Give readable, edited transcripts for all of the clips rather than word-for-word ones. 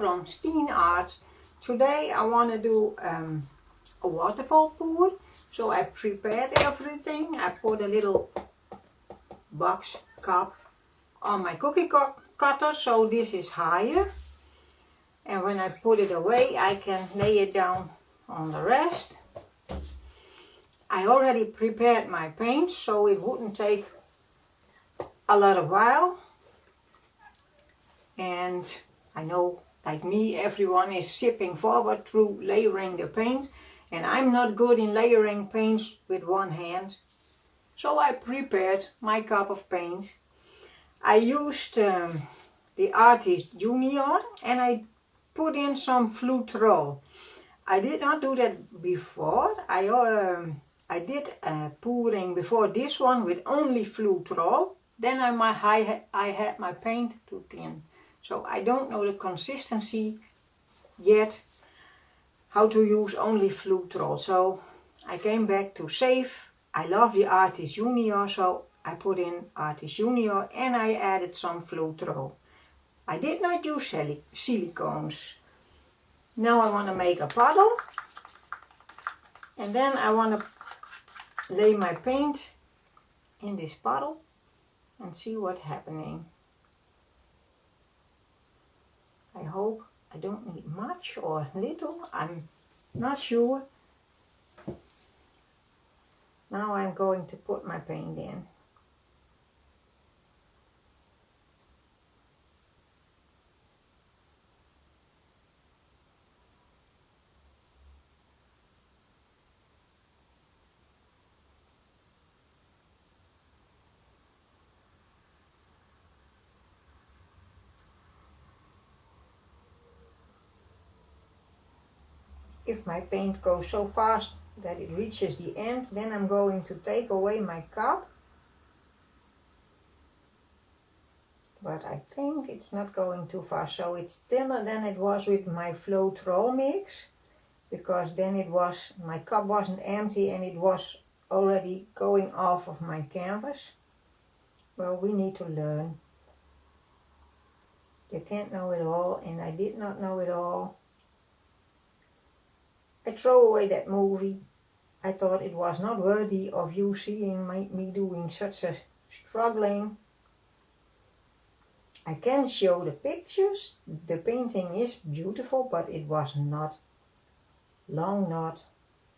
from StiensArt. Today I want to do a waterfall pour. So I prepared everything. I put a little box cup on my cookie cutter, so this is higher. And when I put it away, I can lay it down on the rest. I already prepared my paint, so it wouldn't take a lot of while. And I know, like me, everyone is zipping forward through layering the paint. And I'm not good in layering paints with one hand. So I prepared my cup of paint. I used the Artist Junior and I put in some fluidpainting. I did not do that before. I did pouring before this one with only fluidpainting. Then I had my paint too thin. So I don't know the consistency yet, how to use only fluidpainting. So I came back to save. I love the Artist Junior, so I put in Artist Junior and I added some fluidpainting. I did not use silicones. Now I want to make a puddle. And then I want to lay my paint in this puddle and see what's happening. I hope I don't need much or little. I'm not sure. Now I'm going to put my paint in. If my paint goes so fast that it reaches the end, then I'm going to take away my cup. But I think it's not going too fast, so it's thinner than it was with my fluidpainting mix, because then my cup wasn't empty and it was already going off of my canvas. Well, we need to learn. You can't know it all, and I did not know it all. I throw away that movie. I thought it was not worthy of you seeing me doing such a struggling. I can show the pictures. The painting is beautiful, but it was not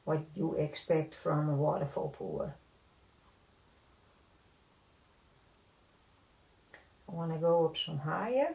what you expect from a waterfall pour. I want to go up some higher.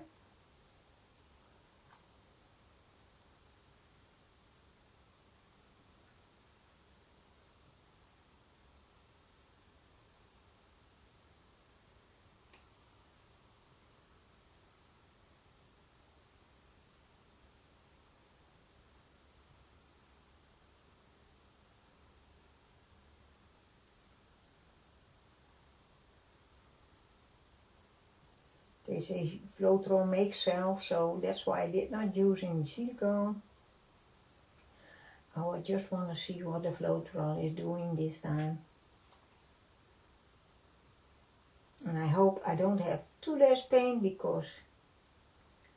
They say fluidpainting makes cells, so that's why I did not use any silicone. Oh, I just want to see what the fluidpainting is doing this time. And I hope I don't have too less paint, because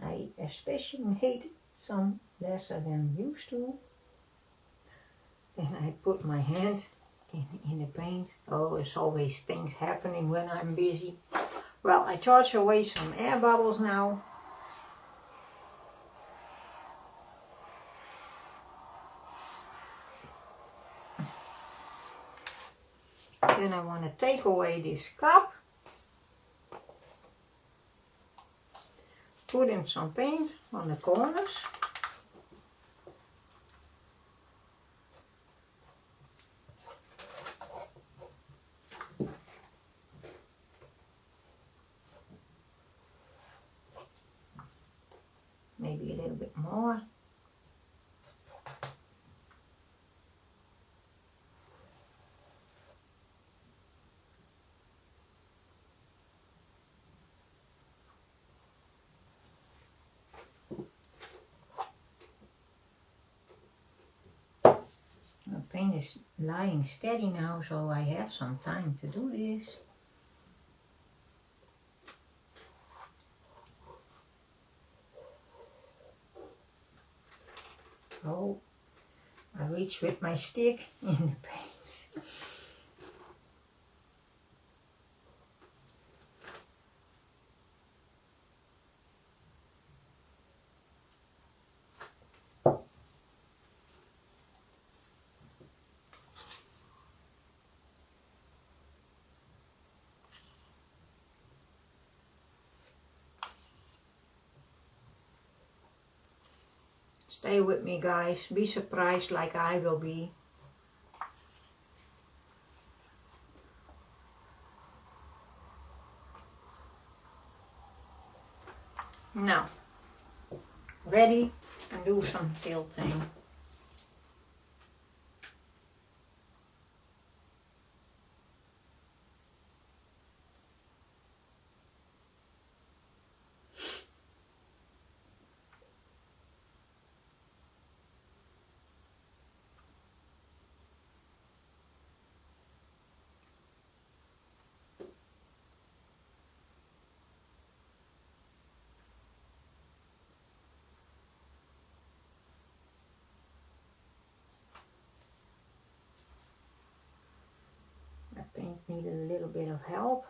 I especially made some lesser than used to. Then I put my hand in the paint. Oh, there's always things happening when I'm busy. Well, I charge away some air bubbles now. Then I want to take away this cup. Put in some paint on the corners. Maybe a little bit more. The paint is lying steady now, so I have some time to do this. Oh, I reach with my stick in the paint. Stay with me, guys. Be surprised like I will be. Now, ready and do some tilting. I think need a little bit of help.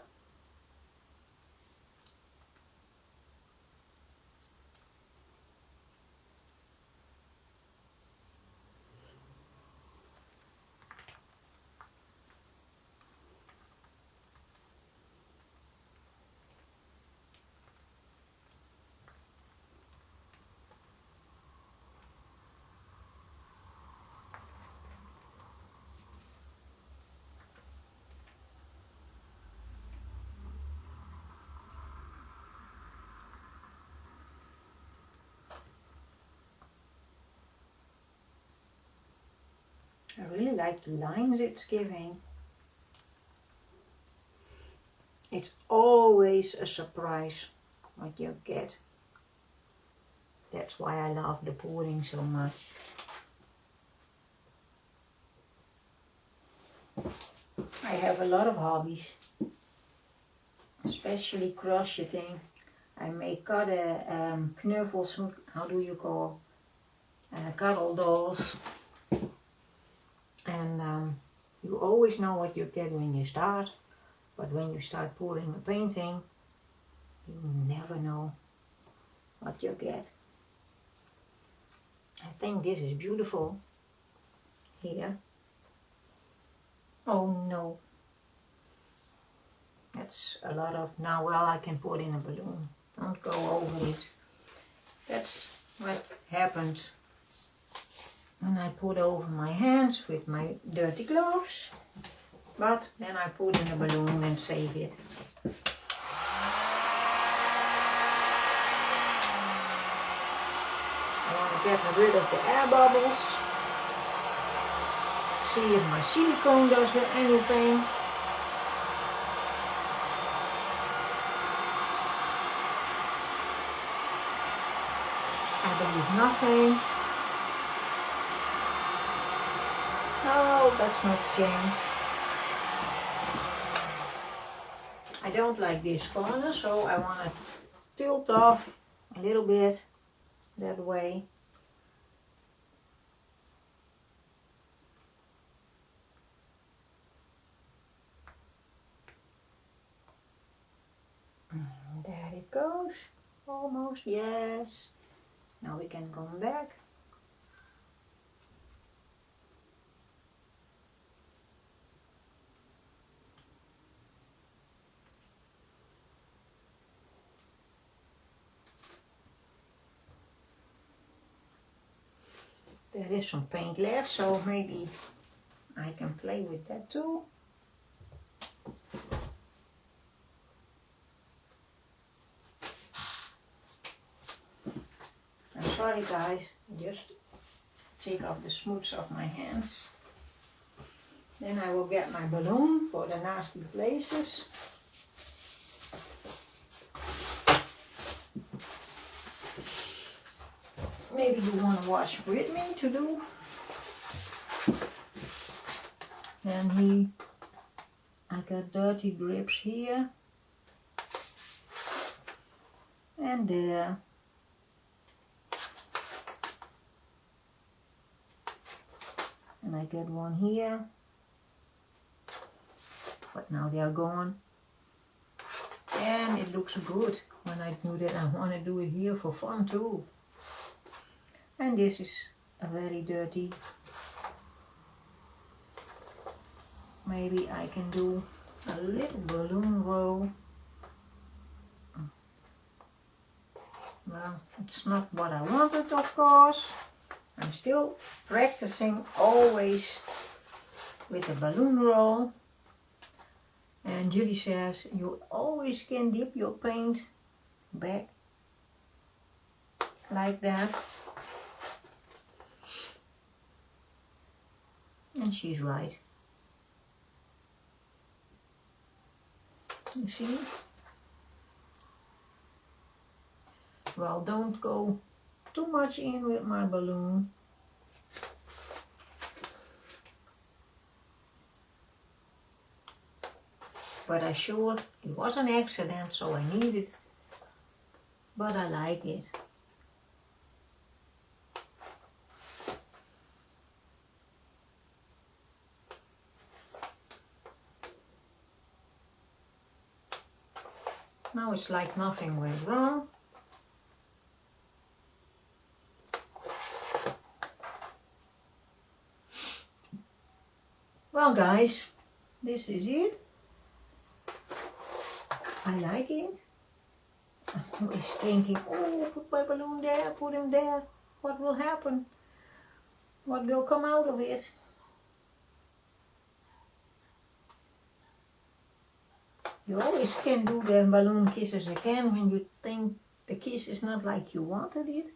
I really like the lines it's giving. It's always a surprise what you get. That's why I love the pouring so much. I have a lot of hobbies, especially crocheting. I make knuffels, how do you call, cuddle dolls. And you always know what you get when you start, but when you start pouring a painting, you never know what you get. I think this is beautiful here. Oh no, that's a lot of, now well I can put in a balloon, don't go over it. That's what happened when I put over my hands with my dirty gloves, but then I put in a balloon and save it. I want to get rid of the air bubbles. See if my silicone does anything. I believe nothing. Oh, that's not stained. I don't like this corner, so I want to tilt off a little bit that way. There it goes. Almost, yes. Now we can come back. There is some paint left, so maybe I can play with that too. I'm sorry guys, just take off the smooths of my hands. Then I will get my balloon for the nasty places. Maybe you want to watch with me to do. And I got dirty grips here and there. And I get one here, but now they are gone. And it looks good when I do that. I want to do it here for fun too. And this is a very dirty. Maybe I can do a little balloon roll. Well, it's not what I wanted, of course. I'm still practicing always with the balloon roll. And Judy says you always can dip your paint back like that. And she's right. You see? Well, don't go too much in with my balloon. But I sure it was an accident, so I need it. But I like it. Now it's like nothing went wrong. Well guys, this is it. I like it. I'm always thinking, oh, put my balloon there, put him there. What will happen? What will come out of it? You always can do the balloon kisses again when you think the kiss is not like you wanted it.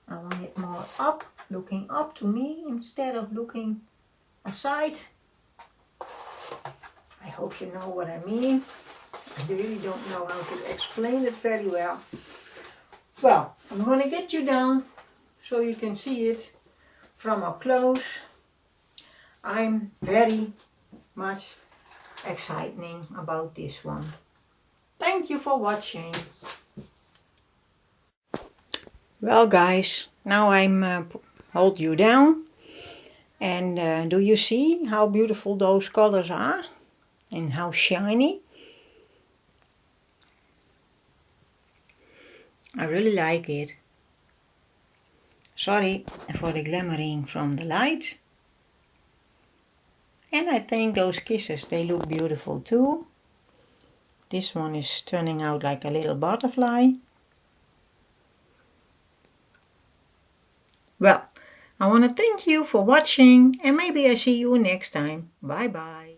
I want it more up, looking up to me instead of looking aside. I hope you know what I mean. I really don't know how to explain it very well. Well, I'm going to get you down so you can see it from up close. I'm very much excited about this one. Thank you for watching. Well guys, now I'm hold you down. And do you see how beautiful those colors are? And how shiny? I really like it. Sorry for the glimmering from the light. And I think those kisses, they look beautiful too. This one is turning out like a little butterfly. Well, I want to thank you for watching and maybe I see you next time. Bye bye.